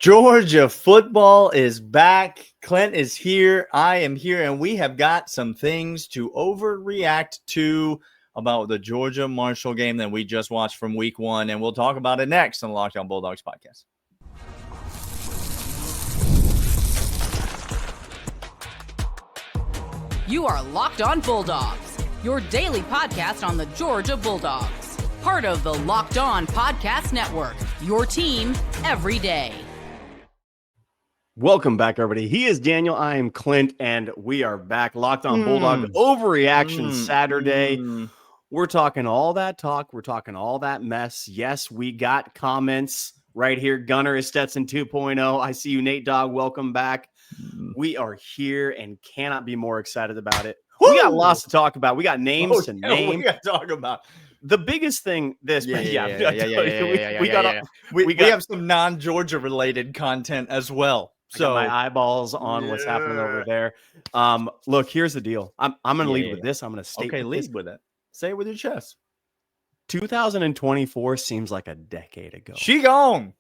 Georgia football is back. Clint is here. I am here, and we have got some things to overreact to about the Georgia Marshall game that we just watched from week 1, and we'll talk about it next on the Locked On Bulldogs podcast. You are Locked On Bulldogs, your daily podcast on the Georgia Bulldogs. Part of the Locked On Podcast Network, your team every day. Welcome back, everybody. He is Daniel. I am Clint, and we are back. Locked On Bulldog Overreaction Saturday. We're talking all that talk. We're talking all that mess. Yes, we got comments right here. Gunner is Stetson 2.0. I see you, Nate Dogg. Welcome back. We are here and cannot be more excited about it. Woo! We got lots to talk about. We got names to name. We got to talk about the biggest thing. We have some non-Georgia related content as well. So my eyeballs on what's happening over there. Look, here's the deal. I'm going to lead with this. I'm going to state. Okay, lead with it. Say it with your chest. 2024 seems like a decade ago. She gone.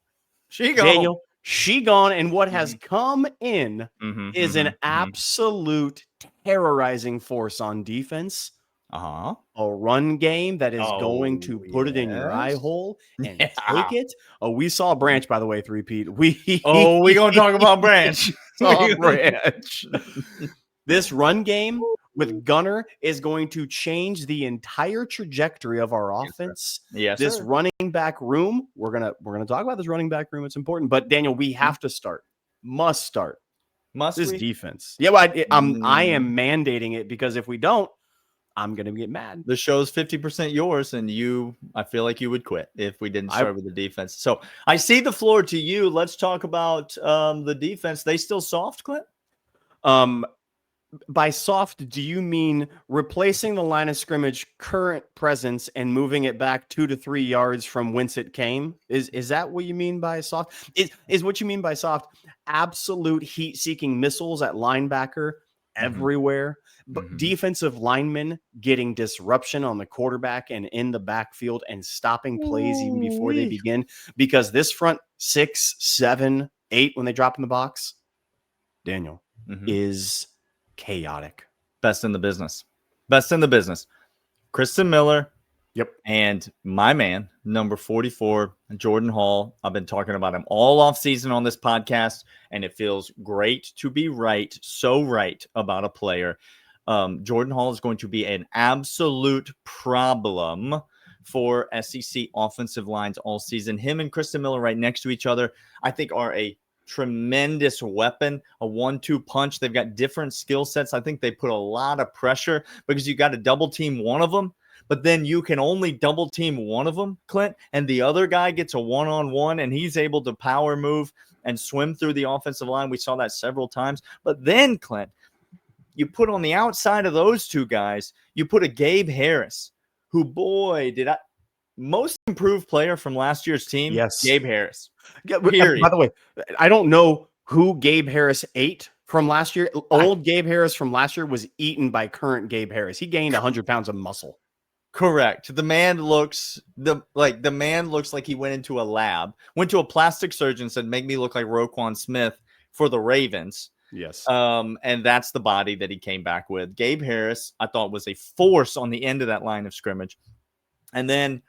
Daniel, she gone. And what has come in is an absolute terrorizing force on defense. A run game that is going to put it in your eye hole and take it. We saw Branch, by the way, three-peat. We gonna talk about Branch. Branch. This run game with Gunner is going to change the entire trajectory of our offense. Yes, this running back room. We're gonna talk about this running back room. It's important. But Daniel, we have to start. Must start. This defense. Yeah, well, I am mandating it because if we don't, I'm going to get mad. The show's 50% yours, and I feel like you would quit if we didn't start with the defense. So I see the floor to you. Let's talk about the defense. They still soft, Clint? By soft, do you mean replacing the line of scrimmage current presence and moving it back 2 to 3 yards from whence it came? Is that what you mean by soft? Is what you mean by soft absolute heat-seeking missiles at linebacker everywhere? But defensive linemen getting disruption on the quarterback and in the backfield and stopping plays even before they begin, because this front 6, 7, 8 when they drop in the box, Daniel, is chaotic. Best in the business. Kristen Miller. Yep. And my man, number 44, Jordan Hall. I've been talking about him all offseason on this podcast, and it feels great to be right, so right about a player. Jordan Hall is going to be an absolute problem for SEC offensive lines all season. Him and Kristen Miller right next to each other, I think, are a tremendous weapon, a 1-2 punch. They've got different skill sets. I think they put a lot of pressure because you got to double team one of them, but then you can only double team one of them, Clint, and the other guy gets a one-on-one, and he's able to power move and swim through the offensive line. We saw that several times. But then, Clint, you put on the outside of those two guys, you put a Gabe Harris, who, boy, most improved player from last year's team. Yes. Gabe Harris. Period. By the way, I don't know who Gabe Harris ate from last year. Old Gabe Harris from last year was eaten by current Gabe Harris. He gained 100 pounds of muscle. Correct. The man looks like he went into a lab, went to a plastic surgeon, said, "Make me look like Roquan Smith for the Ravens." Yes. And that's the body that he came back with. Gabe Harris, I thought, was a force on the end of that line of scrimmage. And then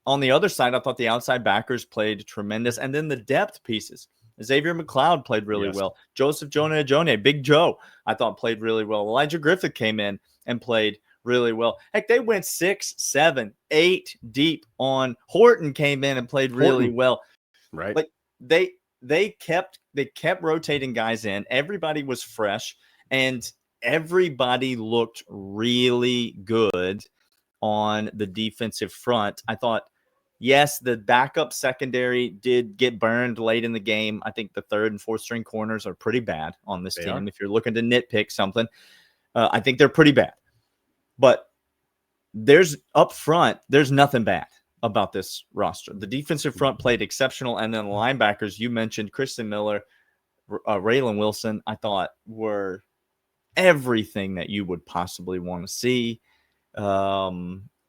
on the other side, I thought the outside backers played tremendous. And then the depth pieces. Xavier McLeod played really well. Joseph Jonah-Ajone, Big Joe, I thought played really well. Elijah Griffith came in and played really well. Heck, they went 6, 7, 8 deep on Horton came in and played really well. Right. Like they kept rotating guys in. Everybody was fresh, and everybody looked really good on the defensive front. I thought, yes, the backup secondary did get burned late in the game. I think the 3rd and 4th string corners are pretty bad on this team. If you're looking to nitpick something, I think they're pretty bad. But there's nothing bad about this roster. The defensive front played exceptional, and then the linebackers, you mentioned Kristen Miller, Raylan Wilson, I thought were everything that you would possibly want to see.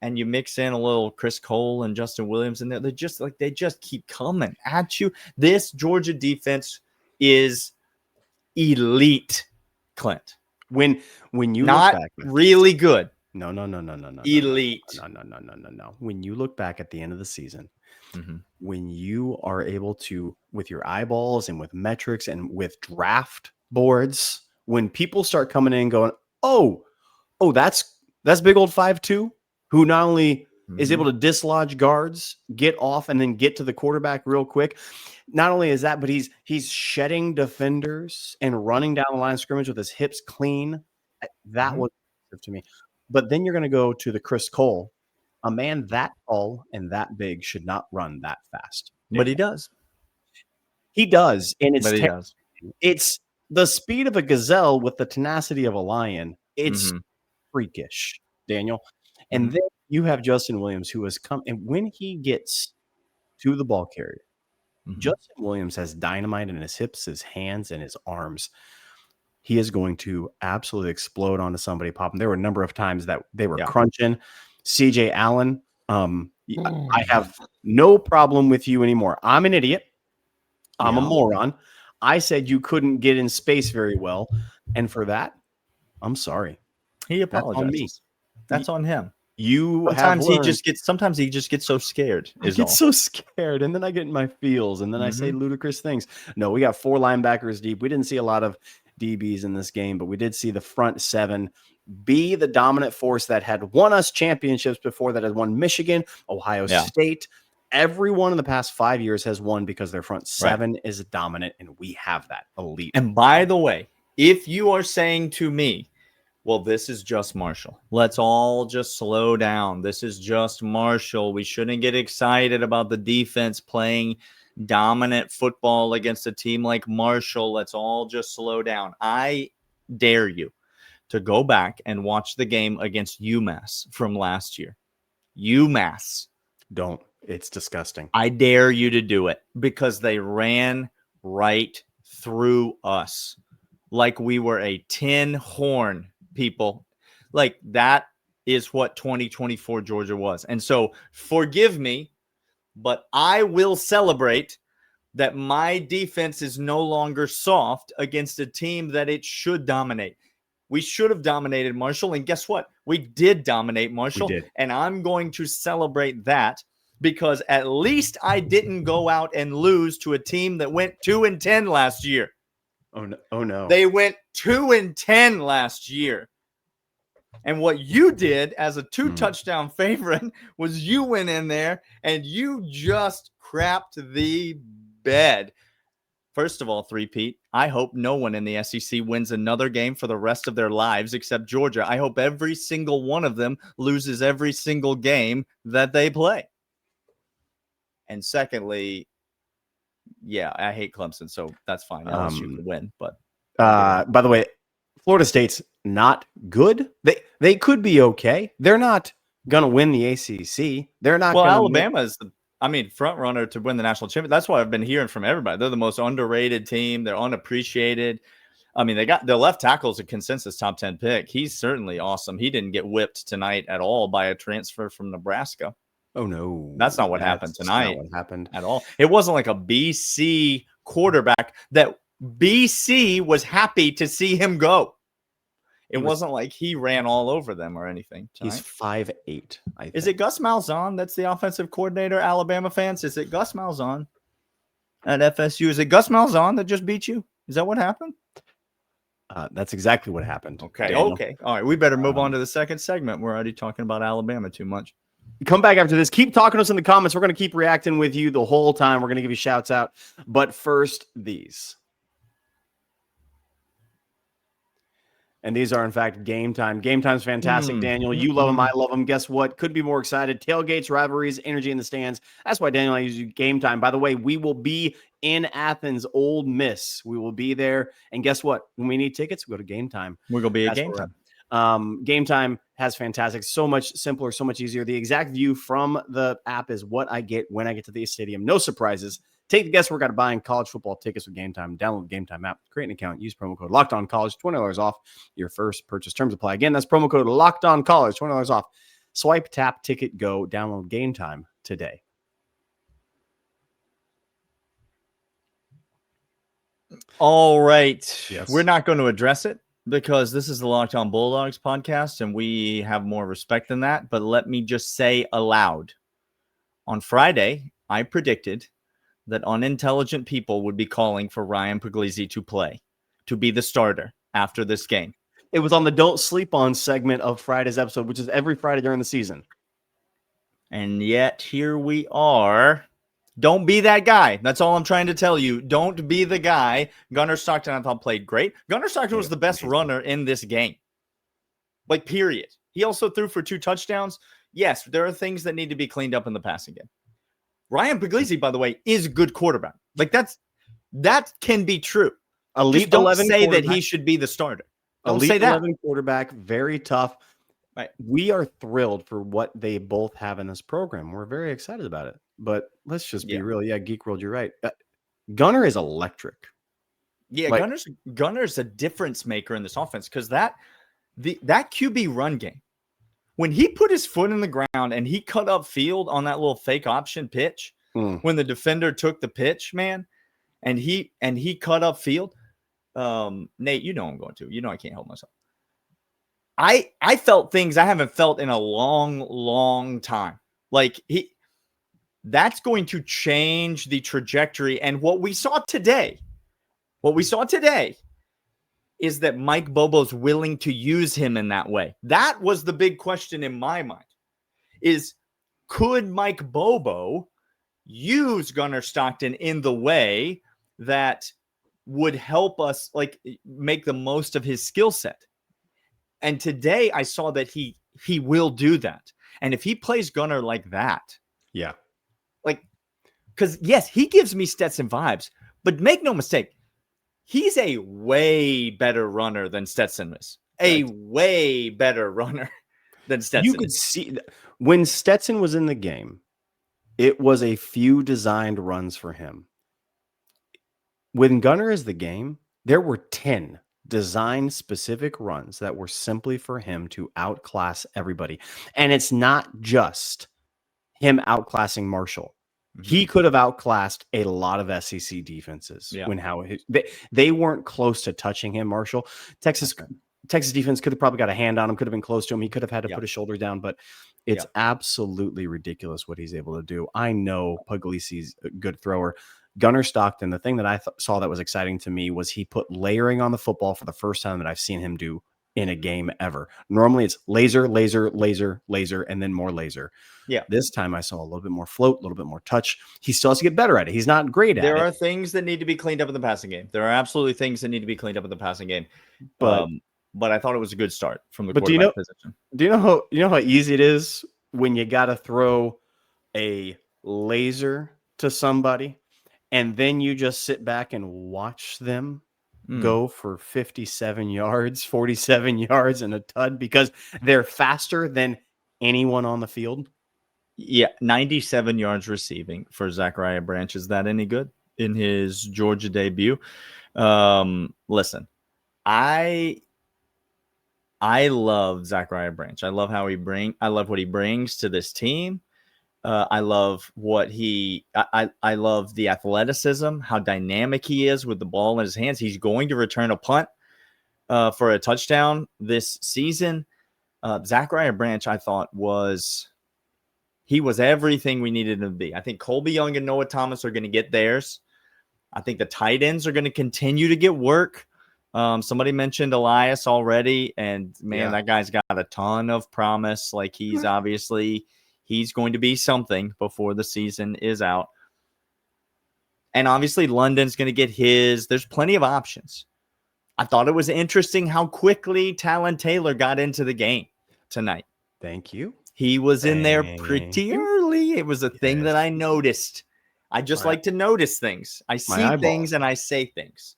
and you mix in a little Chris Cole and Justin Williams, and they just keep coming at you. This Georgia defense is elite, Clint. When you not look back, really good. No. Elite. No. When you look back at the end of the season, mm-hmm. when you are able to, with your eyeballs and with metrics and with draft boards, when people start coming in and going, oh, that's big old 5'2", who not only is able to dislodge guards, get off, and then get to the quarterback real quick. Not only is that, but he's shedding defenders and running down the line of scrimmage with his hips clean. That was impressive to me. But then you're going to go to the Chris Cole. A man that tall and that big should not run that fast. But he does. He does. And does. It's the speed of a gazelle with the tenacity of a lion. It's freakish, Daniel. And then you have Justin Williams, who has come, and when he gets to the ball carrier, Justin Williams has dynamite in his hips, his hands, and his arms. He is going to absolutely explode onto somebody, popping. There were a number of times that they were crunching. CJ Allen, I have no problem with you anymore. I'm an idiot. I'm a moron. I said you couldn't get in space very well, and for that, I'm sorry. He apologizes. That's on him. Sometimes he just gets so scared. So scared, and then I get in my feels, and then I say ludicrous things. No, we got 4 linebackers deep. We didn't see a lot of DBs in this game, but we did see the front 7 be the dominant force that had won us championships before, that had won Michigan, Ohio State. Everyone in the past 5 years has won because their front 7 is dominant, and we have that elite. And by the way, if you are saying to me, well, this is just Marshall, let's all just slow down. This is just Marshall. We shouldn't get excited about the defense playing dominant football against a team like Marshall. Let's all just slow down. I dare you to go back and watch the game against UMass from last year. UMass. Don't. It's disgusting. I dare you to do it, because they ran right through us like we were a tin horn, people. Like, that is what 2024 Georgia was. And so forgive me, but I will celebrate that my defense is no longer soft against a team that it should dominate. We should have dominated Marshall, and guess what? We did dominate Marshall, and I'm going to celebrate that, because at least I didn't go out and lose to a team that went 2-10 last year. Oh no. They went 2-10 last year. And what you did as a 2-touchdown favorite was you went in there and you just crapped the bed. First of all, three-peat, I hope no one in the SEC wins another game for the rest of their lives except Georgia. I hope every single one of them loses every single game that they play. And secondly, I hate Clemson, so that's fine. LSU can win. But by the way, Florida State's not good. They could be okay. They're not going to win the ACC. They're not. Well, Alabama is front runner to win the national championship. That's what I've been hearing from everybody. They're the most underrated team. They're unappreciated. I mean, they got their left tackle's a consensus top 10 pick. He's certainly awesome. He didn't get whipped tonight at all by a transfer from Nebraska. Oh no, that's not what happened tonight. Not what happened at all. It wasn't like a BC quarterback that BC was happy to see him go. It wasn't like he ran all over them or anything tonight. He's 5'8". Is it Gus Malzahn that's the offensive coordinator? Alabama fans, is it Gus Malzahn at FSU? Is it Gus Malzahn that just beat you? Is that what happened? That's exactly what happened. Okay. Daniel. Okay. All right. We better move on to the second segment. We're already talking about Alabama too much. Come back after this. Keep talking to us in the comments. We're going to keep reacting with you the whole time. We're going to give you shouts out. But first, these. And these are, in fact, Game Time. Game Time's fantastic, Daniel. You love them. I love them. Guess what? Could be more excited. Tailgates, rivalries, energy in the stands. That's why, Daniel, I use you Game Time. By the way, we will be in Athens, Ole Miss. We will be there. And guess what? When we need tickets, we go to Game Time. We're going to be at Game Time. Game Time has fantastic, so much simpler, so much easier. The exact view from the app is what I get when I get to the stadium. No surprises. Take the guesswork out of buying college football tickets with Game Time. Download the Game Time app, create an account, use promo code LOCKEDONCollege, $20 off your first purchase. Terms apply. Again, that's promo code LOCKEDONCollege, $20 off Swipe, tap, ticket, go, download Game Time today. All right. Yes. We're not going to address it because this is the Locked On Bulldogs podcast and we have more respect than that. But let me just say aloud, on Friday, I predicted that unintelligent people would be calling for Ryan Puglisi to play, to be the starter after this game. It was on the Don't Sleep On segment of Friday's episode, which is every Friday during the season. And yet here we are. Don't be that guy. That's all I'm trying to tell you. Don't be the guy. Gunnar Stockton, I thought, played great. Gunnar Stockton was the best runner in this game. Like, period. He also threw for 2 touchdowns. Yes, there are things that need to be cleaned up in the passing game. Ryan Puglisi, by the way, is a good quarterback. Like, that can be true. Elite Just don't 11 say that he should be the starter. Don't Elite say that. 11 quarterback, very tough. Right. We are thrilled for what they both have in this program. We're very excited about it. But let's just be real. Yeah, Geek World, you're right. Gunnar is electric. Yeah, like, Gunner's a difference maker in this offense because that QB run game, when he put his foot in the ground and he cut up field on that little fake option pitch, when the defender took the pitch, man, and he cut up field, Nate, you know I'm going to. You know I can't help myself. I felt things I haven't felt in a long, long time. Like that's going to change the trajectory. And what we saw today is that Mike Bobo's willing to use him in that way. That was the big question in my mind is, could Mike Bobo use Gunnar Stockton in the way that would help us like make the most of his skill set? And today I saw that he will do that. And if he plays Gunnar like that, yeah, like, because yes, he gives me Stetson vibes, but make no mistake, he's a way better runner than Stetson is. Way better runner than Stetson. You could see when Stetson was in the game, it was a few designed runs for him. When Gunnar is the game, there were 10 design specific runs that were simply for him to outclass everybody. And it's not just him outclassing Marshall. He could have outclassed a lot of SEC defenses they weren't close to touching him. Marshall, Texas defense could have probably got a hand on him, could have been close to him. He could have had to put his shoulder down, but it's absolutely ridiculous what he's able to do. I know Puglisi's a good thrower. Gunnar Stockton, the thing that I saw that was exciting to me was he put layering on the football for the first time that I've seen him do in a game ever. Normally it's laser, laser, laser, laser, and then more laser. Yeah. This time I saw a little bit more float, a little bit more touch. He still has to get better at it. He's not great at it. There are things that need to be cleaned up in the passing game. There are absolutely things that need to be cleaned up in the passing game. But I thought it was a good start from the quarterback position. Do you know how easy it is when you got to throw a laser to somebody and then you just sit back and watch them go for 57 yards, 47 yards and a tud because they're faster than anyone on the field? Yeah, 97 yards receiving for Zachariah Branch. Is that any good in his Georgia debut? Listen, I love Zachariah Branch. I love what he brings to this team. I love I love the athleticism, how dynamic he is with the ball in his hands. He's going to return a punt for a touchdown this season. Zachariah Branch, I thought, was everything we needed him to be. I think Colby Young and Noah Thomas are going to get theirs. I think the tight ends are going to continue to get work. Somebody mentioned Elias already, and man, that guy's got a ton of promise. Like he's going to be something before the season is out. And obviously London's going to get his. There's plenty of options. I thought it was interesting how quickly Talon Taylor got into the game tonight. Thank you. He was in there pretty early. It was a thing that I noticed. I just like to notice things. I see things and I say things.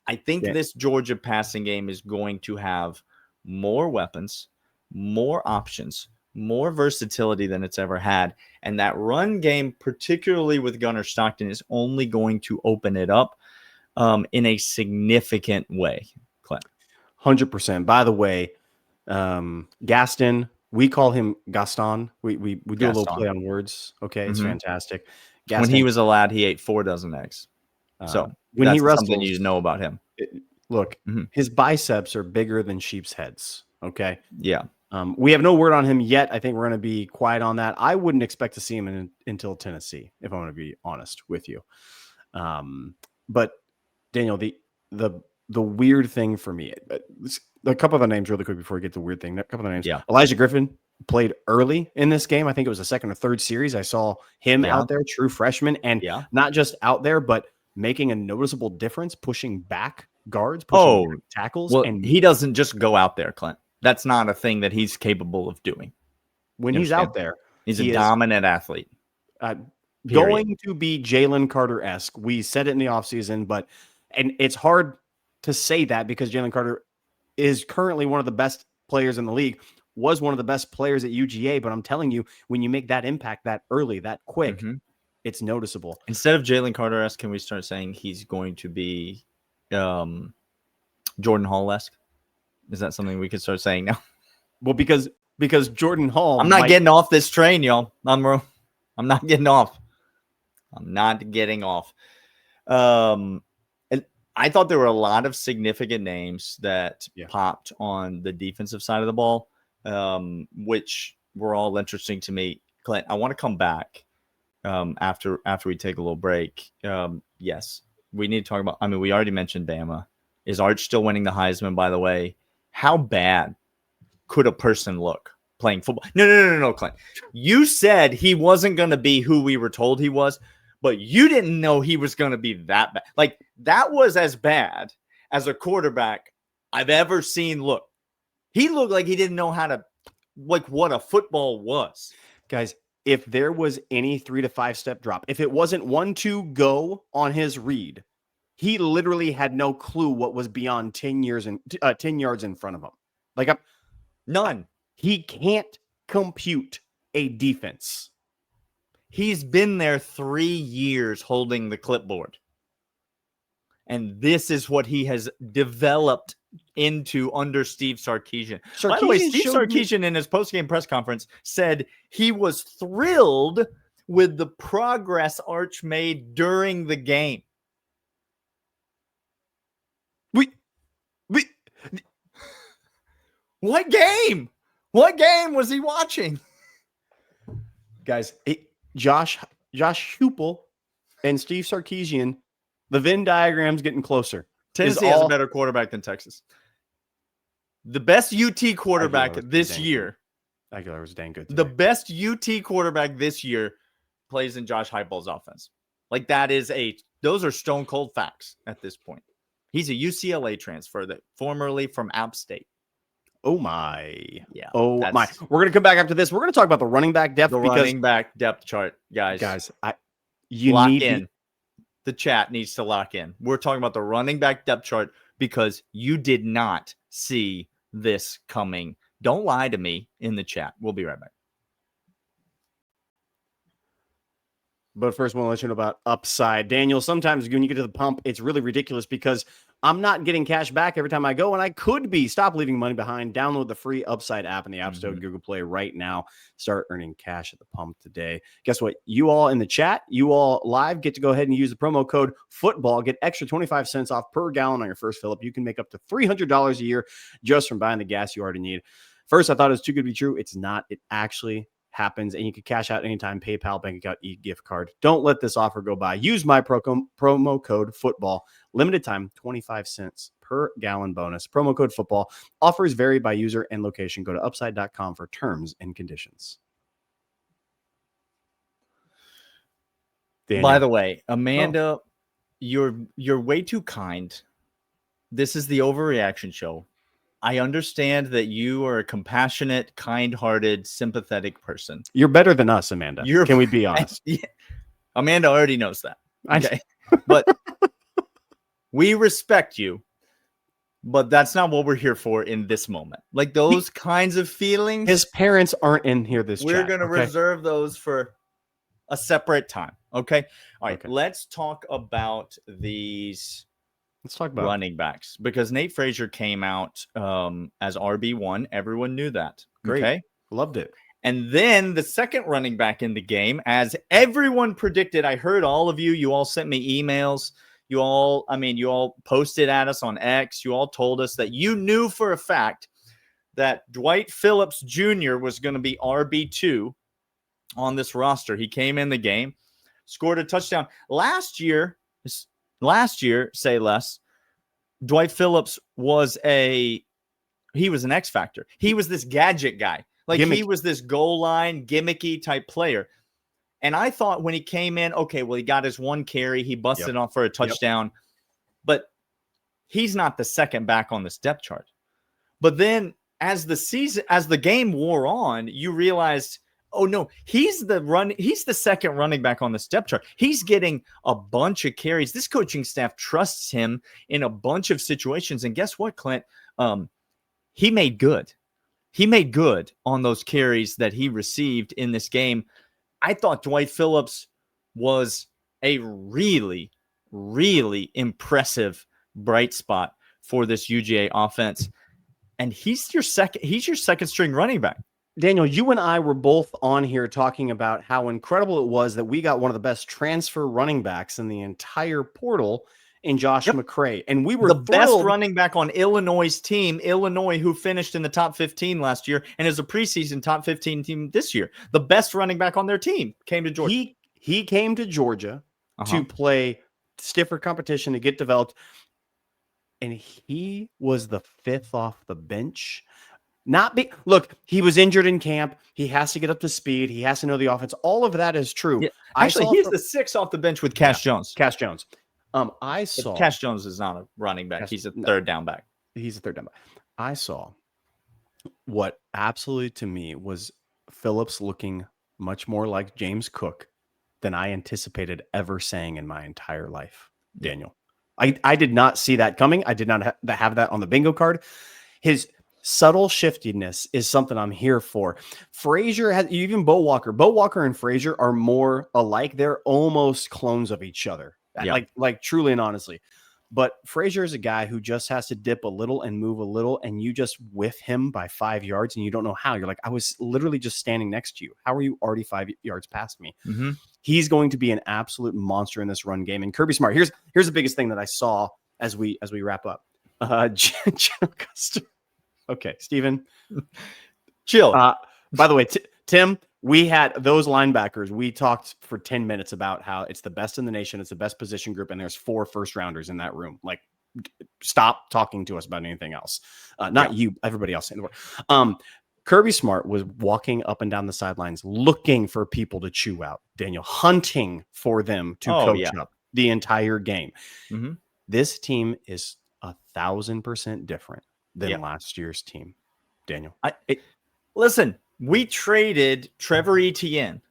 I think this Georgia passing game is going to have more weapons, more options, more versatility than it's ever had. And that run game, particularly with Gunnar Stockton, is only going to open it up in a significant way. Clint. 100%. By the way, Gaston, We call him Gaston. We do a little Gaston. play on words. Okay, it's fantastic. When he was a lad, he ate 4 dozen eggs. So when that's he wrestles, something you know about him. Look, his biceps are bigger than sheep's heads. Okay. Yeah. We have no word on him yet. I think we're going to be quiet on that. I wouldn't expect to see him until Tennessee, if I'm going to be honest with you. But Daniel, the weird thing for me, a couple of the names really quick before we get to the weird thing. A couple of the names. Yeah. Elijah Griffin played early in this game. I think it was the second or third series. I saw him out there, true freshman, and not just out there, but making a noticeable difference, pushing back guards, pushing back tackles. Well, and he doesn't just go out there, Clint. That's not a thing that he's capable of doing. When he's out there, he's a dominant athlete. Going to be Jalen Carter-esque. We said it in the offseason, and it's hard to say that because Jalen Carter is currently one of the best players in the league, was one of the best players at UGA. But I'm telling you, when you make that impact that early, that quick, it's noticeable. Instead of Jalen Carter-esque, can we start saying he's going to be Jordan Hall-esque? Is that something we could start saying now? Well, because Jordan Hall, I'm not getting off this train, y'all. I'm not getting off. I'm not getting off. And I thought there were a lot of significant names that popped on the defensive side of the ball, which were all interesting to me. Clint, I want to come back after we take a little break. Yes, we need to talk about. I mean, we already mentioned Bama. Is Arch still winning the Heisman? By the way, how bad could a person look playing football? No, Clint. You said he wasn't going to be who we were told he was, but you didn't know he was going to be that bad. Like, that was as bad as a quarterback I've ever seen look. He looked like he didn't know how to, like, what a football was. Guys, if there was any 3 to 5 step drop, if it wasn't 1-2 go on his read, he literally had no clue what was beyond 10 yards in front of him. Like, none. He can't compute a defense. He's been there 3 years holding the clipboard. And this is what he has developed into under Steve Sarkisian. By the way, Steve Sarkisian in his postgame press conference said he was thrilled with the progress Arch made during the game. What game? What game was he watching? Guys, Josh Heupel and Steve Sarkisian, the Venn diagram's getting closer. Tennessee has a better quarterback than Texas. The best UT quarterback this year. Aguilar was dang good today. The best UT quarterback this year plays in Josh Heupel's offense. Like, those are stone cold facts at this point. He's a UCLA transfer that formerly from App State. Oh my. Yeah. Oh my. We're going to come back after this. We're going to talk about the running back depth. Running back depth chart, guys. The chat needs to lock in. We're talking about the running back depth chart because you did not see this coming. Don't lie to me in the chat. We'll be right back. But first, I want to let you know about Upside. Daniel, sometimes when you get to the pump, it's really ridiculous because I'm not getting cash back every time I go, and I could be. Stop leaving money behind. Download the free Upside app in the App Store, Google Play right now. Start earning cash at the pump today. Guess what? You all in the chat, you all live, get to go ahead and use the promo code FOOTBALL. Get extra 25 cents off per gallon on your first fill-up. You can make up to $300 a year just from buying the gas you already need. First, I thought it was too good to be true. It's not. It actually happens, and you can cash out anytime. PayPal, bank account, e-gift card. Don't let this offer go by. Use my promo code FOOTBALL. Limited time, 25 cents per gallon bonus. Promo code FOOTBALL. Offers vary by user and location. Go to upside.com for terms and conditions. Daniel. By the way, Amanda, you're way too kind. This is the Overreaction Show. I understand that you are a compassionate, kind-hearted, sympathetic person. You're better than us, Amanda. Can we be honest? Yeah. Amanda already knows that. Okay. But we respect you, but that's not what we're here for in this moment. Like, those kinds of feelings. His parents aren't in here We're going to reserve those for a separate time. Okay. All right. Let's talk about these. Let's talk about running backs, because Nate Frazier came out as RB1. Everyone knew that. Great. Okay. Loved it. And then the second running back in the game, as everyone predicted, I heard all of you. You all sent me emails. You all posted at us on X. You all told us that you knew for a fact that Dwight Phillips Jr. was going to be RB2 on this roster. He came in the game, scored a touchdown. Last year, say less, Dwight Phillips was an X factor. He was this gadget guy. Like he was this goal line gimmicky type player. And I thought when he came in, okay, well, he got his one carry. He busted off for a touchdown. But he's not the second back on this depth chart. But then as the game wore on, you realized, oh no, he's the second running back on this depth chart. He's getting a bunch of carries. This coaching staff trusts him in a bunch of situations. And guess what, Clint? He made good. He made good on those carries that he received in this game. I thought Dwight Phillips was a really, really impressive bright spot for this UGA offense. And he's your second string running back. Daniel, you and I were both on here talking about how incredible it was that we got one of the best transfer running backs in the entire portal in Josh McCray. And we were the best running back on Illinois' team, Illinois, who finished in the top 15 last year and is a preseason top 15 team this year. The best running back on their team came to Georgia. He came to Georgia to play stiffer competition, to get developed. And he was the fifth off the bench. Look, he was injured in camp. He has to get up to speed. He has to know the offense. All of that is true. Yeah. Actually, he's the sixth off the bench with Cash Jones. Cash Jones. Cash Jones is not a running back. He's a third down back. He's a third down back. I saw what absolutely to me was Phillips looking much more like James Cook than I anticipated ever saying in my entire life, Daniel. I did not see that coming. I did not have that on the bingo card. His subtle shiftiness is something I'm here for. Frazier has even Bo Walker and Frazier are more alike. They're almost clones of each other. Yeah. Like truly and honestly. But Frazier is a guy who just has to dip a little and move a little, and you just whiff him by 5 yards, and you don't know how. You're like, I was literally just standing next to you. How are you already 5 yards past me? Mm-hmm. He's going to be an absolute monster in this run game. And Kirby Smart, here's the biggest thing that I saw as we wrap up. Okay, Steven. Chill. By the way, Tim, we had those linebackers. We talked for 10 minutes about how it's the best in the nation. It's the best position group. And there's 4 first rounders in that room. Like, stop talking to us about anything else. Not you, everybody else in the world. Kirby Smart was walking up and down the sidelines looking for people to chew out. Daniel, hunting for them to coach up the entire game. Mm-hmm. This team is 1,000% different than last year's team. Daniel. Listen, we traded Trevor Etienne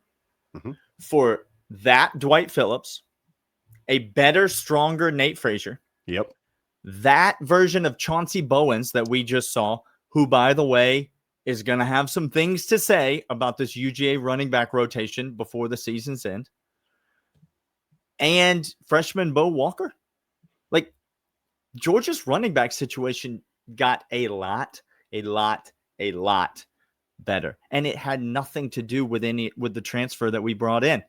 for that Dwight Phillips, a better, stronger Nate Frazier. Yep. That version of Chauncey Bowens that we just saw, who, by the way, is going to have some things to say about this UGA running back rotation before the season's end. And freshman Bo Walker. Like, Georgia's running back situation got a lot better. And it had nothing to do with the transfer that we brought in.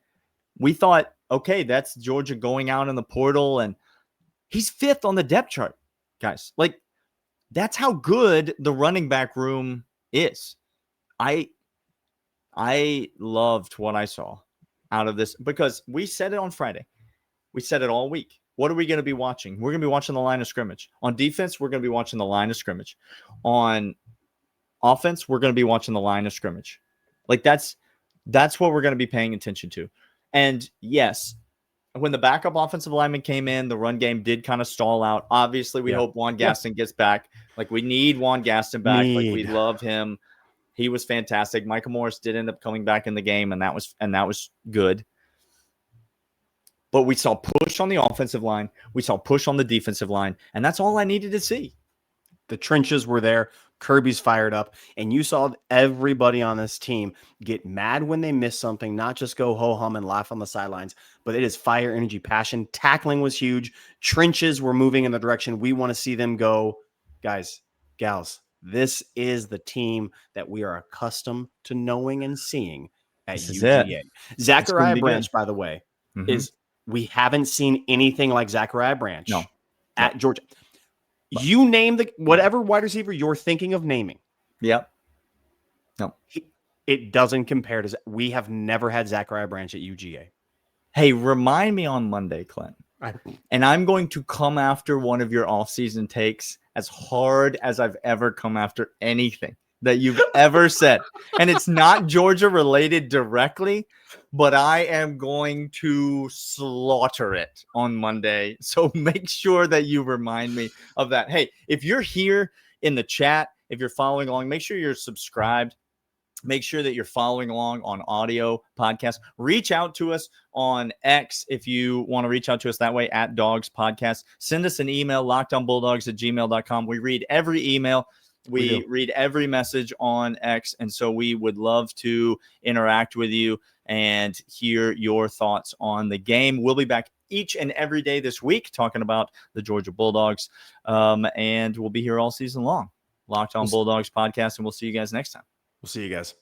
We thought, okay, that's Georgia going out in the portal, and he's fifth on the depth chart, guys. Like, that's how good the running back room is. I loved what I saw out of this, because we said it on Friday. We said it all week. What are we going to be watching? We're going to be watching the line of scrimmage. On defense, we're going to be watching the line of scrimmage. On offense, we're going to be watching the line of scrimmage. Like, that's what we're going to be paying attention to. And yes, when the backup offensive lineman came in, the run game did kind of stall out. Obviously, we hope Juan Gaston gets back. Like, we need Juan Gaston back. Like, we love him. He was fantastic. Michael Morris did end up coming back in the game, and that was good. But we saw push on the offensive line. We saw push on the defensive line, and that's all I needed to see. The trenches were there. Kirby's fired up, and you saw everybody on this team get mad when they miss something, not just go ho-hum and laugh on the sidelines, but it is fire, energy, passion. Tackling was huge. Trenches were moving in the direction we want to see them go. Guys, gals, This is the team that we are accustomed to knowing and seeing at This is UGA. it. Zachariah be Branch, good. by the way, Mhm. is we haven't seen anything like Zachariah Branch No. at Georgia. You name whatever wide receiver you're thinking of naming. Yep. No. It doesn't compare to. We have never had Zachariah Branch at UGA. Hey, remind me on Monday, Clint. And I'm going to come after one of your offseason takes as hard as I've ever come after anything that you've ever said. And it's not Georgia related directly, but I am going to slaughter it on Monday. So make sure that you remind me of that. Hey, if you're here in the chat, if you're following along, make sure you're subscribed. Make sure that you're following along on audio podcast. Reach out to us on X if you want to reach out to us that way at Dawgs Podcast. Send us an email, lockedonbulldogs@gmail.com. We read every email. We read every message on X. And so we would love to interact with you and hear your thoughts on the game. We'll be back each and every day this week talking about the Georgia Bulldogs. And we'll be here all season long. Locked On Bulldogs Podcast. And we'll see you guys next time. We'll see you guys.